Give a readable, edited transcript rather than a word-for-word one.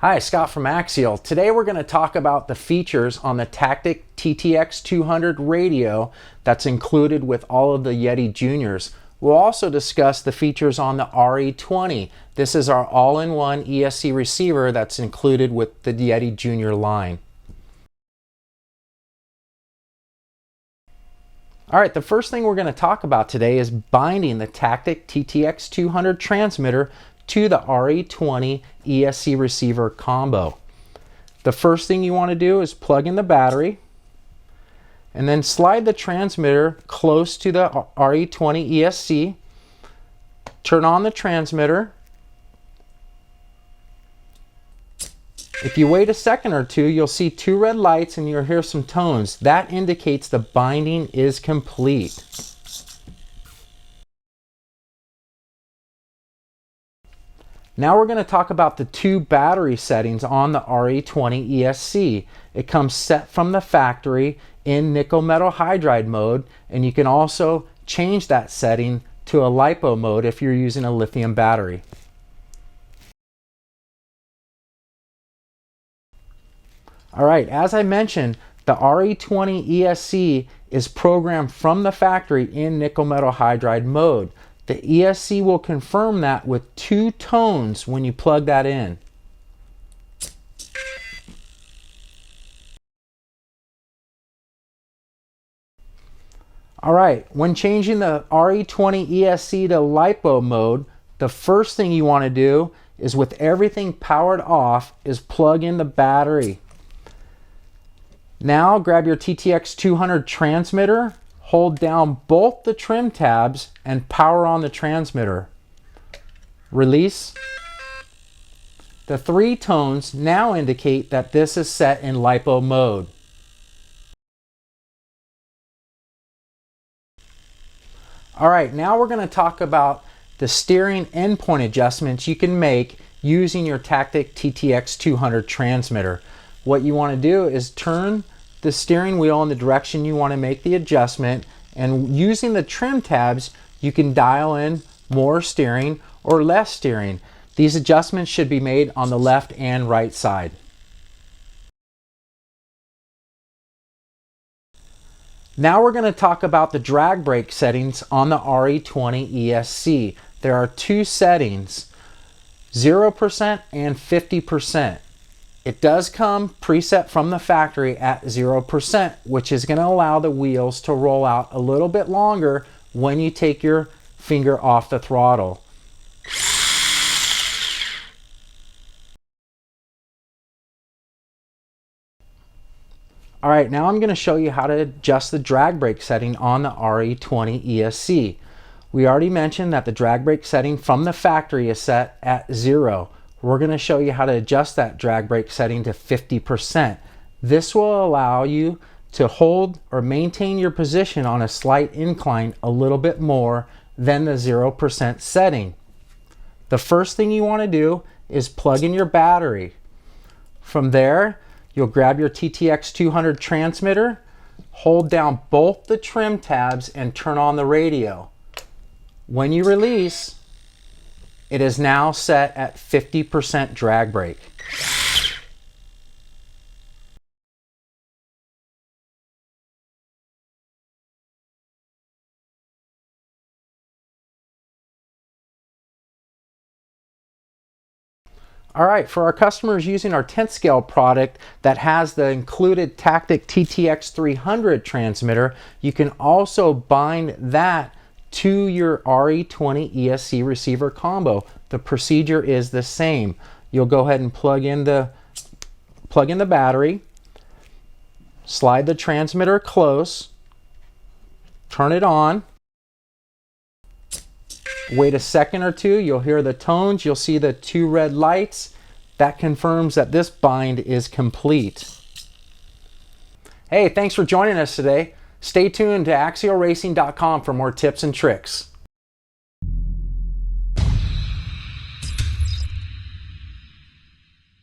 Hi, Scott from Axial. Today we're going to talk about the features on the Tactic TTX200 radio that's included with all of the Yeti Juniors. We'll also discuss the features on the RE20. This is our all-in-one ESC receiver that's included with the Yeti Junior line. Alright, the first thing we're going to talk about today is binding the Tactic TTX200 transmitter to the RE20 ESC receiver combo. The first thing you want to do is plug in the battery and then slide the transmitter close to the RE20 ESC. Turn on the transmitter. If you wait a second or two, you'll see two red lights and you'll hear some tones. That indicates the binding is complete. Now we're going to talk about the two battery settings on the RE20 ESC. It comes set from the factory in nickel metal hydride mode, and you can also change that setting to a LiPo mode if you're using a lithium battery. Alright, as I mentioned, the RE20 ESC is programmed from the factory in nickel metal hydride mode. The ESC will confirm that with two tones when you plug that in. Alright, when changing the RE20 ESC to LiPo mode, the first thing you want to do is, with everything powered off, is plug in the battery. Now grab your TTX200 transmitter, hold down both the trim tabs and power on the transmitter. Release. The three tones now indicate that this is set in LiPo mode. Alright, now we're going to talk about the steering endpoint adjustments you can make using your Tactic TTX200 transmitter. What you want to do is turn the steering wheel in the direction you want to make the adjustment, and using the trim tabs you can dial in more steering or less steering. These adjustments should be made on the left and right side. Now we're going to talk about the drag brake settings on the RE20 ESC. There are two settings, 0% and 50%. It does come preset from the factory at 0%, which is going to allow the wheels to roll out a little bit longer when you take your finger off the throttle. Alright, now I'm going to show you how to adjust the drag brake setting on the RE20 ESC. We already mentioned that the drag brake setting from the factory is set at 0. We're going to show you how to adjust that drag brake setting to 50%. This will allow you to hold or maintain your position on a slight incline a little bit more than the 0% setting. The first thing you want to do is plug in your battery. From there, you'll grab your TTX200 transmitter, hold down both the trim tabs and turn on the radio. When you release, it is now set at 50% drag brake. Alright, for our customers using our 10th scale product that has the included Tactic TTX300 transmitter, you can also bind that to your RE20 ESC receiver combo. The procedure is the same. You'll go ahead and plug in the battery, slide the transmitter close, turn it on, wait a second or two, you'll hear the tones, you'll see the two red lights. That confirms that this bind is complete. Hey, thanks for joining us today. Stay tuned to axialracing.com for more tips and tricks.